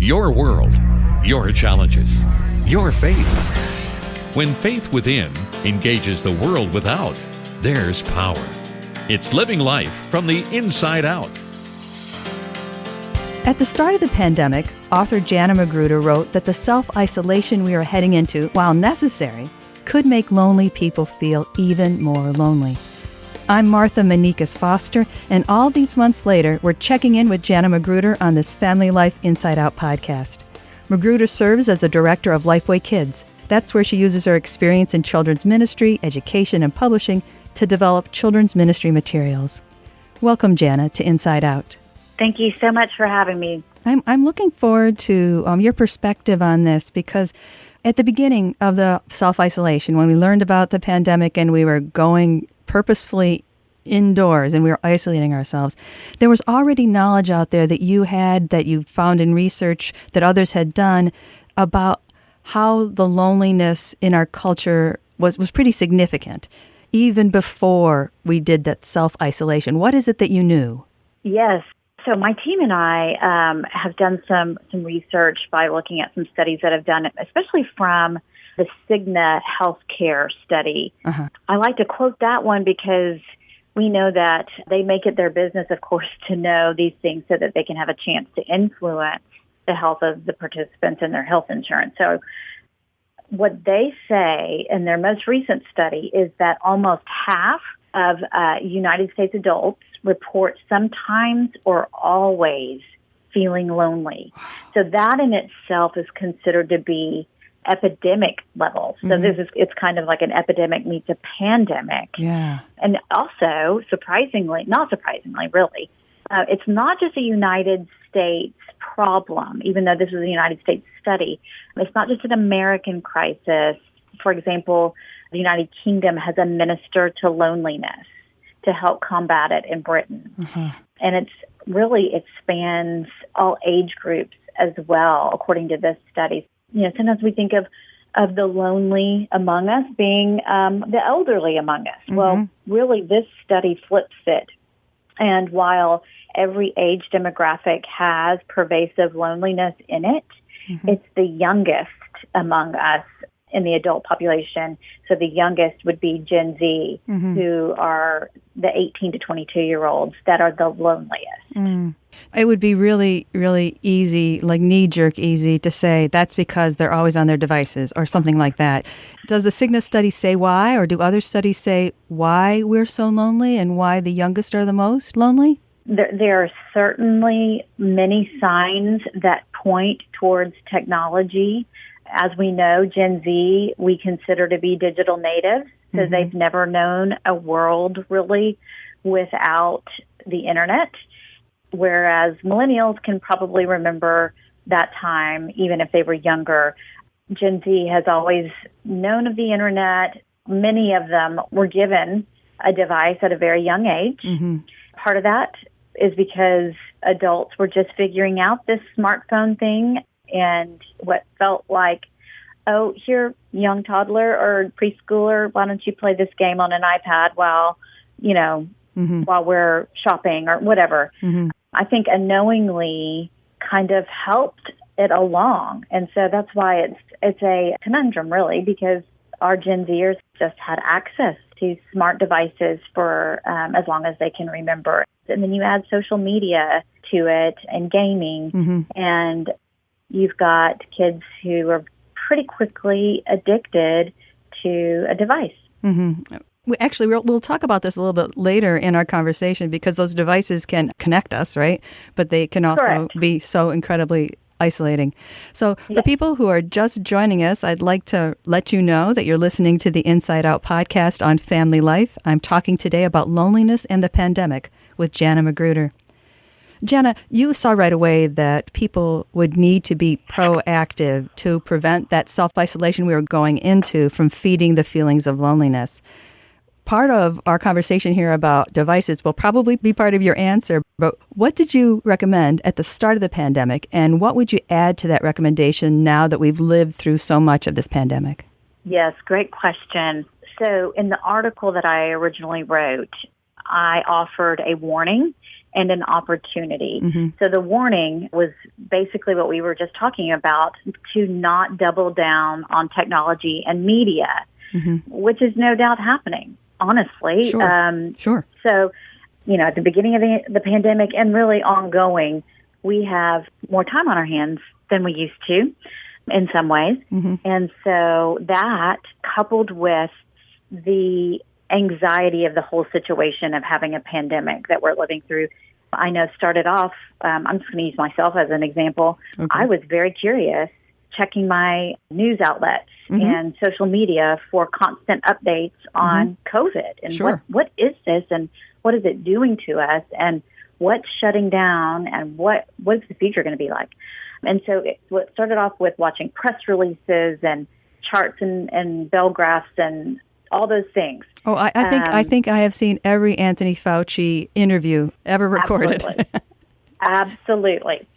Your world, your challenges, your faith. When faith within engages the world without, there's power. It's living life from the inside out. At the start of the pandemic, author Jana Magruder wrote that the self-isolation we are heading into, while necessary, could make lonely people feel even more lonely. I'm Martha Manikas Foster, and all these months later, we're checking in with Jana Magruder on this Family Life Inside Out podcast. Magruder serves as the director of LifeWay Kids. That's where she uses her experience in children's ministry, education, and publishing to develop children's ministry materials. Welcome, Jana, to Inside Out. Thank you so much for having me. I'm looking forward to your perspective on this, because at the beginning of the self-isolation, when we learned about the pandemic and we were going purposefully indoors and we were isolating ourselves, there was already knowledge out there that you found in research that others had done about how the loneliness in our culture was pretty significant, even before we did that self-isolation. What is it that you knew? Yes. So my team and I have done some research by looking at some studies that have done it, especially from the Cigna healthcare study. Uh-huh. I like to quote that one because we know that they make it their business, of course, to know these things so that they can have a chance to influence the health of the participants and their health insurance. So what they say in their most recent study is that almost half of United States adults report sometimes or always feeling lonely. So that in itself is considered to be epidemic level. So it's kind of like an epidemic meets a pandemic. Yeah. And also, not surprisingly, really, it's not just a United States problem, even though this is a United States study. It's not just an American crisis. For example, the United Kingdom has a minister to loneliness to help combat it in Britain. Mm-hmm. And it spans all age groups as well, according to this study. Sometimes we think of the lonely among us being the elderly among us. Mm-hmm. Well, really, this study flips it. And while every age demographic has pervasive loneliness in it, it's the youngest among us in the adult population. So the youngest would be Gen Z, who are the 18 to 22-year-olds that are the loneliest. Mm. It would be really, really easy, like knee-jerk easy, to say that's because they're always on their devices or something like that. Does the Cigna study say why, or do other studies say why we're so lonely and why the youngest are the most lonely? There are certainly many signs that point towards technology. As we know, Gen Z, we consider to be digital natives, so they've never known a world really without the internet, whereas millennials can probably remember that time, even if they were younger. Gen Z has always known of the internet. Many of them were given a device at a very young age. Part of that is because adults were just figuring out this smartphone thing, and what felt like, oh, here, young toddler or preschooler, why don't you play this game on an iPad while we're shopping or whatever. I think unknowingly kind of helped it along. And so that's why it's a conundrum, really, because our Gen Zers just had access to smart devices for as long as they can remember. And then you add social media to it and gaming, and you've got kids who are pretty quickly addicted to a device. We'll talk about this a little bit later in our conversation, because those devices can connect us, right? But they can also be so incredibly isolating. So for people who are just joining us, I'd like to let you know that you're listening to the Inside Out podcast on family life. I'm talking today about loneliness and the pandemic with Jana Magruder. Jana, you saw right away that people would need to be proactive to prevent that self-isolation we were going into from feeding the feelings of loneliness. Part of our conversation here about devices will probably be part of your answer, but what did you recommend at the start of the pandemic, and what would you add to that recommendation now that we've lived through so much of this pandemic? Yes, great question. So in the article that I originally wrote, I offered a warning and an opportunity. So the warning was basically what we were just talking about, to not double down on technology and media, which is no doubt happening, honestly. Sure. So, at the beginning of the pandemic and really ongoing, we have more time on our hands than we used to in some ways. And so that, coupled with the anxiety of the whole situation of having a pandemic that we're living through, I know started off, I'm just going to use myself as an example. Okay. I was very curious, checking my news outlets and social media for constant updates on COVID and what is this and what is it doing to us and what's shutting down and what is the future going to be like. And so it started off with watching press releases and charts and bell graphs and all those things. Oh, I think I have seen every Anthony Fauci interview ever recorded. Absolutely.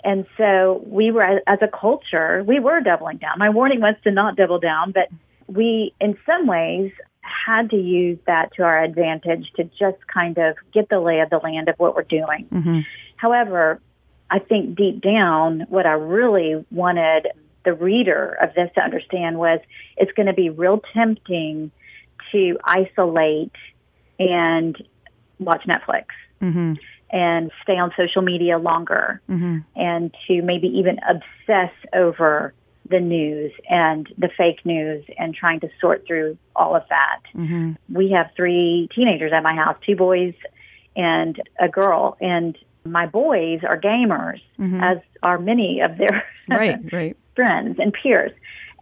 And so we were, as a culture, we were doubling down. My warning was to not double down, but we, in some ways, had to use that to our advantage to just kind of get the lay of the land of what we're doing. However, I think deep down, what I really wanted the reader of this to understand was it's going to be real tempting to isolate and watch Netflix and stay on social media longer and to maybe even obsess over the news and the fake news and trying to sort through all of that. We have 3 teenagers at my house, 2 boys and a girl, and my boys are gamers, as are many of their friends and peers.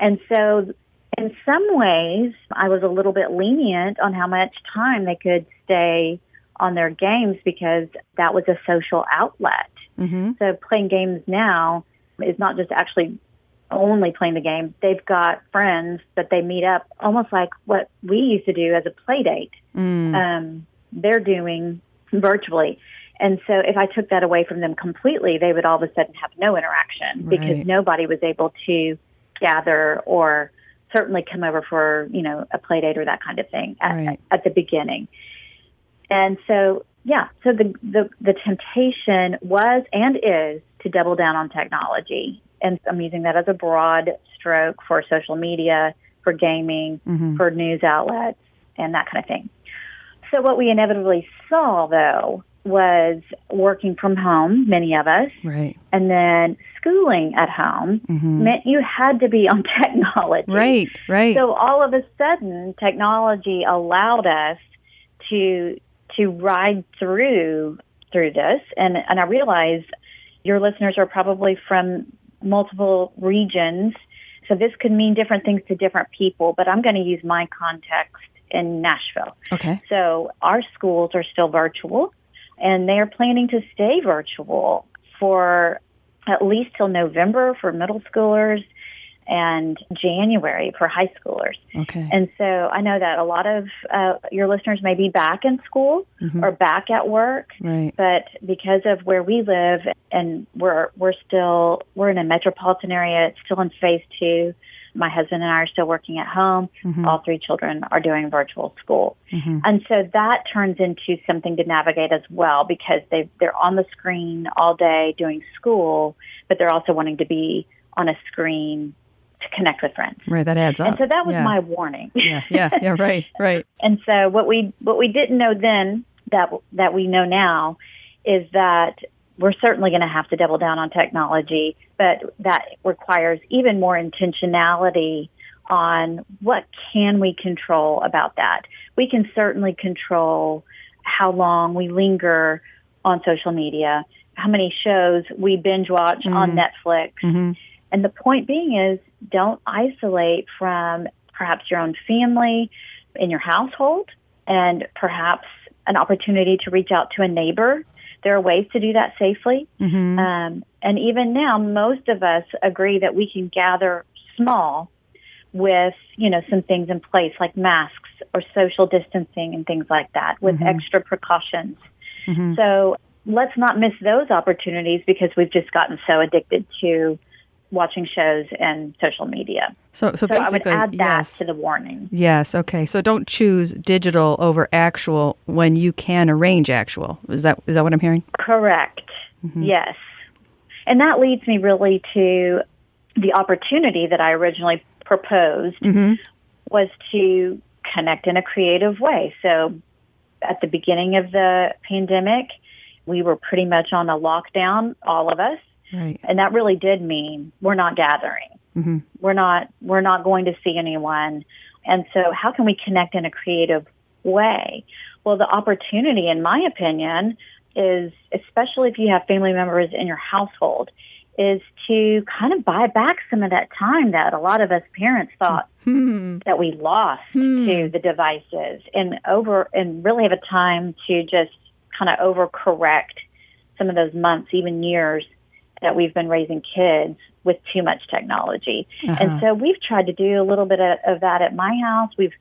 And so in some ways, I was a little bit lenient on how much time they could stay on their games because that was a social outlet. So playing games now is not just actually only playing the game. They've got friends that they meet up, almost like what we used to do as a play date. They're doing virtually. And so if I took that away from them completely, they would all of a sudden have no interaction because nobody was able to gather or certainly come over for, a play date or that kind of thing at the beginning. And so, so the temptation was and is to double down on technology. And I'm using that as a broad stroke for social media, for gaming, for news outlets, and that kind of thing. So what we inevitably saw, though, was working from home, many of us, and then schooling at home meant you had to be on technology. So all of a sudden, technology allowed us to ride through this. And I realize your listeners are probably from multiple regions, so this could mean different things to different people, but I'm going to use my context in Nashville. Okay. So our schools are still virtual, and they are planning to stay virtual for at least till November for middle schoolers and January for high schoolers. Okay. And so I know that a lot of your listeners may be back in school or back at work, but because of where we live and we're in a metropolitan area, it's still in phase 2. My husband and I are still working at home. All 3 children are doing virtual school. And so that turns into something to navigate as well because they're on the screen all day doing school, but they're also wanting to be on a screen to connect with friends. That adds up. And so that was my warning. Right. And so what we didn't know then that we know now is that we're certainly going to have to double down on technology, but that requires even more intentionality on what can we control about that. We can certainly control how long we linger on social media, how many shows we binge watch on Netflix. And the point being is, don't isolate from perhaps your own family in your household and perhaps an opportunity to reach out to a neighbor. There are ways to do that safely. And even now, most of us agree that we can gather small with, some things in place like masks or social distancing and things like that with extra precautions. So let's not miss those opportunities because we've just gotten so addicted to watching shows and social media. So basically, I would add that yes. to the warning. Yes, okay. So don't choose digital over actual when you can arrange actual. Is that what I'm hearing? Correct. Yes. And that leads me really to the opportunity that I originally proposed was to connect in a creative way. So at the beginning of the pandemic, we were pretty much on a lockdown, all of us. Right. And that really did mean we're not gathering. We're not going to see anyone. And so how can we connect in a creative way? Well, the opportunity, in my opinion, is, especially if you have family members in your household, is to kind of buy back some of that time that a lot of us parents thought that we lost to the devices, and really have a time to just kind of overcorrect some of those months, even years, that we've been raising kids with too much technology. And so we've tried to do a little bit of that at my house. We've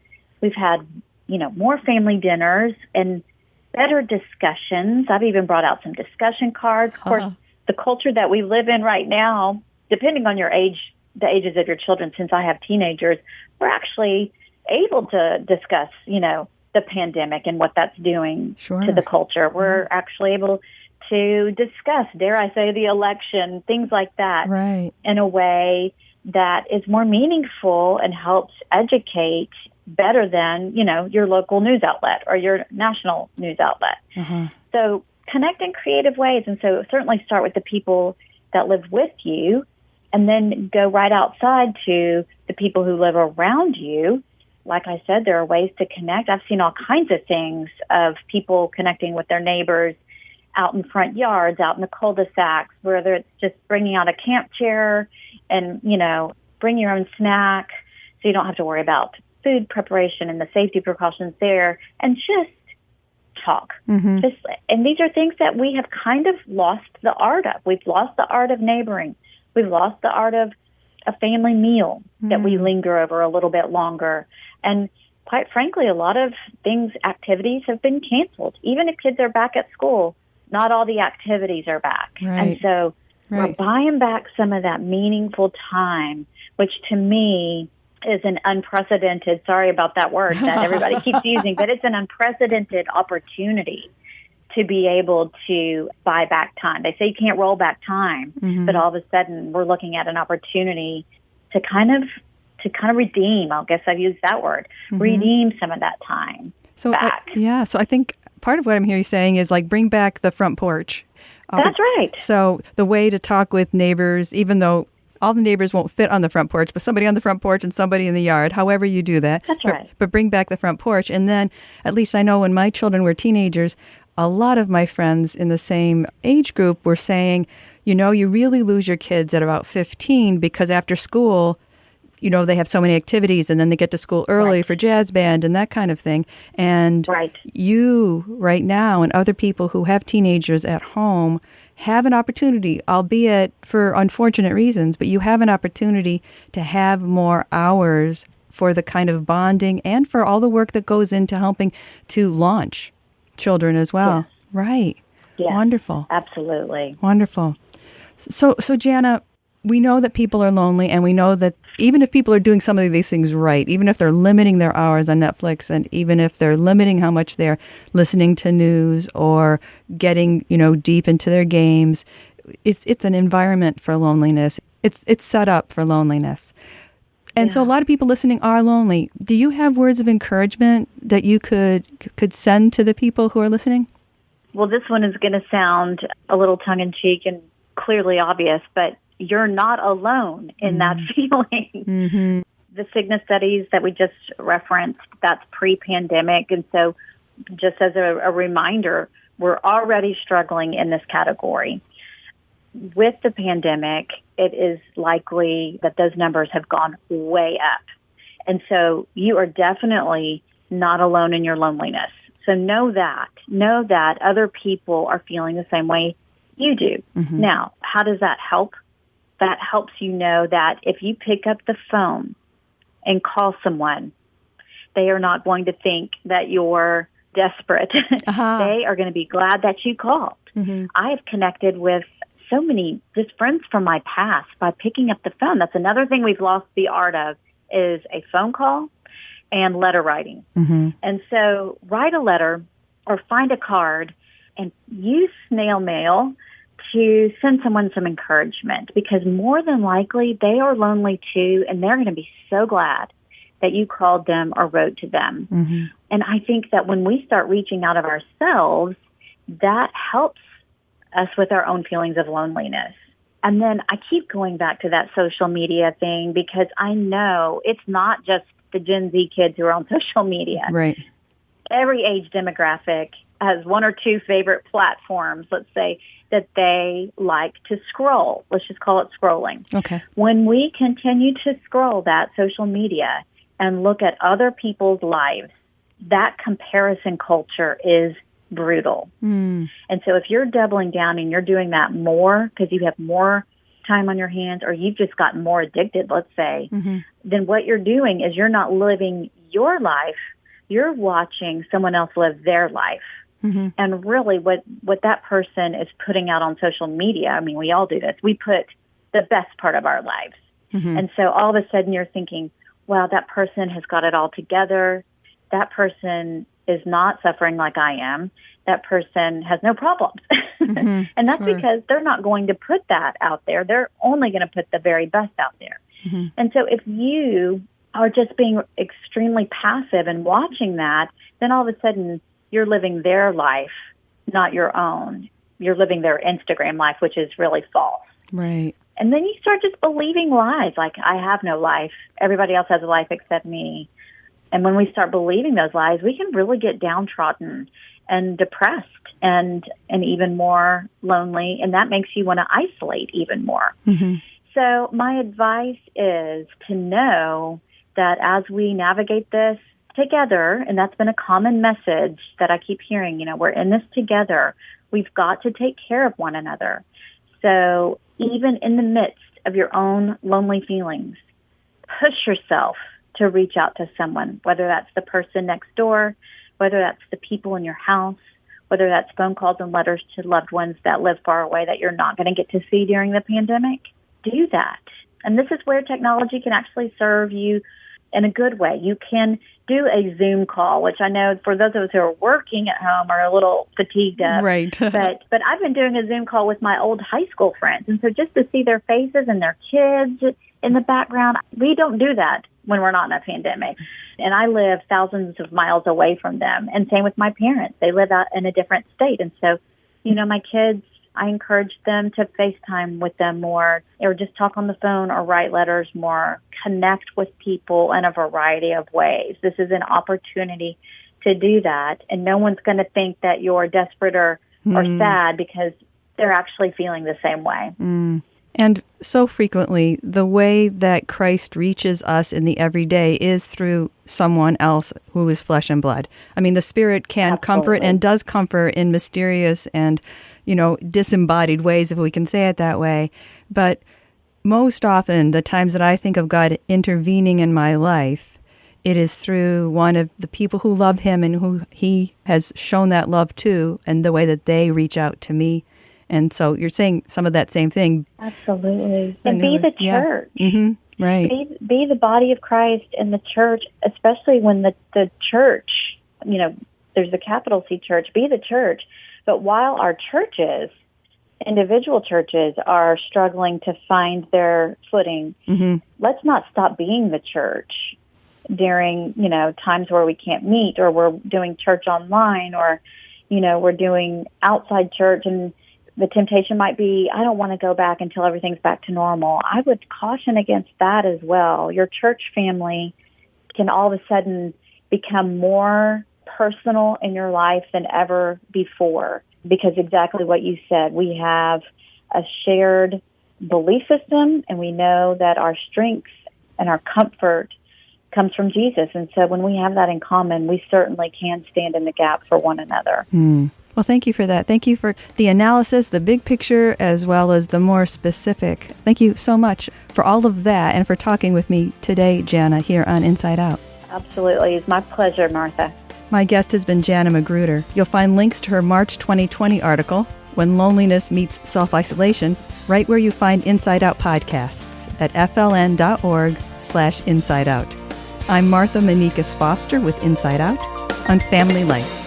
had, more family dinners and better discussions. I've even brought out some discussion cards. Of course, the culture that we live in right now, depending on your age, the ages of your children, since I have teenagers, we're actually able to discuss, the pandemic and what that's doing to the culture. We're actually able to discuss, dare I say, the election, things like that, in a way that is more meaningful and helps educate better than, your local news outlet or your national news outlet. So connect in creative ways. And so certainly start with the people that live with you, and then go right outside to the people who live around you. Like I said, there are ways to connect. I've seen all kinds of things of people connecting with their neighbors out in front yards, out in the cul-de-sacs, whether it's just bringing out a camp chair and, bring your own snack so you don't have to worry about food preparation and the safety precautions there, and just talk. And these are things that we have kind of lost the art of. We've lost the art of neighboring. We've lost the art of a family meal that we linger over a little bit longer. And quite frankly, a lot of activities have been canceled. Even if kids are back at school, not all the activities are back. And so we're buying back some of that meaningful time, which to me is an unprecedented, sorry about that word that everybody keeps using, but it's an unprecedented opportunity to be able to buy back time. They say you can't roll back time, but all of a sudden we're looking at an opportunity to kind of redeem, I guess I've used that word, redeem some of that time back. So I think part of what I'm hearing you saying is bring back the front porch. That's right. So the way to talk with neighbors, even though all the neighbors won't fit on the front porch, but somebody on the front porch and somebody in the yard, however you do that. That's right. But bring back the front porch. And then, at least I know when my children were teenagers, a lot of my friends in the same age group were saying, you really lose your kids at about 15 because after school, they have so many activities, and then they get to school early for jazz band and that kind of thing. And you right now and other people who have teenagers at home have an opportunity, albeit for unfortunate reasons, but you have an opportunity to have more hours for the kind of bonding and for all the work that goes into helping to launch children as well. Yes. Right. Yes. Wonderful. Absolutely. Wonderful. So Jana, we know that people are lonely, and we know that even if people are doing some of these things right, even if they're limiting their hours on Netflix, and even if they're limiting how much they're listening to news or getting, deep into their games, it's an environment for loneliness. It's set up for loneliness. And so a lot of people listening are lonely. Do you have words of encouragement that you could send to the people who are listening? Well, this one is going to sound a little tongue-in-cheek and clearly obvious, but you're not alone in that feeling. The sickness studies that we just referenced, that's pre-pandemic. And so just as a reminder, we're already struggling in this category. With the pandemic, it is likely that those numbers have gone way up. And so you are definitely not alone in your loneliness. So know that other people are feeling the same way you do. Now, how does that help? That helps you know that if you pick up the phone and call someone, they are not going to think that you're desperate. They are going to be glad that you called. I have connected with so many just friends from my past by picking up the phone. That's another thing we've lost the art of, is a phone call and letter writing. Mm-hmm. And so write a letter or find a card and use snail mail to send someone some encouragement, because more than likely they are lonely too, and they're going to be so glad that you called them or wrote to them. Mm-hmm. And I think that when we start reaching out of ourselves, that helps us with our own feelings of loneliness. And then I keep going back to that social media thing, because I know it's not just the Gen Z kids who are on social media. Right. Every age demographic has one or two favorite platforms, let's say, that they like to scroll. Let's just call it scrolling. Okay. When we continue to scroll that social media and look at other people's lives, that comparison culture is brutal. Mm. And so if you're doubling down and you're doing that more because you have more time on your hands, or you've just gotten more addicted, let's say, Mm-hmm. then what you're doing is you're not living your life. You're watching someone else live their life. Mm-hmm. And really what that person is putting out on social media, I mean, we all do this. We put the best part of our lives. Mm-hmm. And so all of a sudden you're thinking, wow, that person has got it all together. That person is not suffering like I am. That person has no problems. Mm-hmm. And that's Sure. because they're not going to put that out there. They're only going to put the very best out there. Mm-hmm. And so if you are just being extremely passive and watching that, then all of a sudden you're living their life, not your own. You're living their Instagram life, which is really false. Right. And then you start just believing lies, like, I have no life. Everybody else has a life except me. And when we start believing those lies, we can really get downtrodden and depressed and even more lonely. And that makes you want to isolate even more. Mm-hmm. So my advice is to know that as we navigate this together, and that's been a common message that I keep hearing, we're in this together. We've got to take care of one another. So even in the midst of your own lonely feelings, push yourself to reach out to someone, whether that's the person next door, whether that's the people in your house, whether that's phone calls and letters to loved ones that live far away that you're not going to get to see during the pandemic. Do that. And this is where technology can actually serve you in a good way. You can do a Zoom call, which I know for those of us who are working at home are a little fatigued of. Right. but I've been doing a Zoom call with my old high school friends. And so just to see their faces and their kids in the background, we don't do that when we're not in a pandemic. And I live thousands of miles away from them. And same with my parents. They live out in a different state. And so, my kids, I encourage them to FaceTime with them more, or just talk on the phone or write letters more, connect with people in a variety of ways. This is an opportunity to do that. And no one's going to think that you're desperate or sad, because they're actually feeling the same way. Mm. And so frequently, the way that Christ reaches us in the everyday is through someone else who is flesh and blood. I mean, the Spirit can Absolutely. comfort and does comfort in mysterious and, disembodied ways, if we can say it that way. But most often, the times that I think of God intervening in my life, it is through one of the people who love Him and who He has shown that love to, and the way that they reach out to me. And so you're saying some of that same thing. Absolutely. And be the church. Yeah. Mm-hmm. Right. Be the body of Christ in the church, especially when the church, there's a capital C church, be the church. But while our churches, individual churches, are struggling to find their footing, mm-hmm. let's not stop being the church during, times where we can't meet, or we're doing church online, or, we're doing outside church, and the temptation might be, I don't want to go back until everything's back to normal. I would caution against that as well. Your church family can all of a sudden become more personal in your life than ever before, because exactly what you said, we have a shared belief system, and we know that our strength and our comfort comes from Jesus. And so when we have that in common, we certainly can stand in the gap for one another. Mm. Well, thank you for that. Thank you for the analysis, the big picture, as well as the more specific. Thank you so much for all of that and for talking with me today, Jana, here on Inside Out. Absolutely. It's my pleasure, Martha. My guest has been Jana Magruder. You'll find links to her March 2020 article when loneliness meets self-isolation, right where you find Inside Out podcasts at fln.org/insideout. I'm Martha Manikas Foster with Inside Out on Family Life.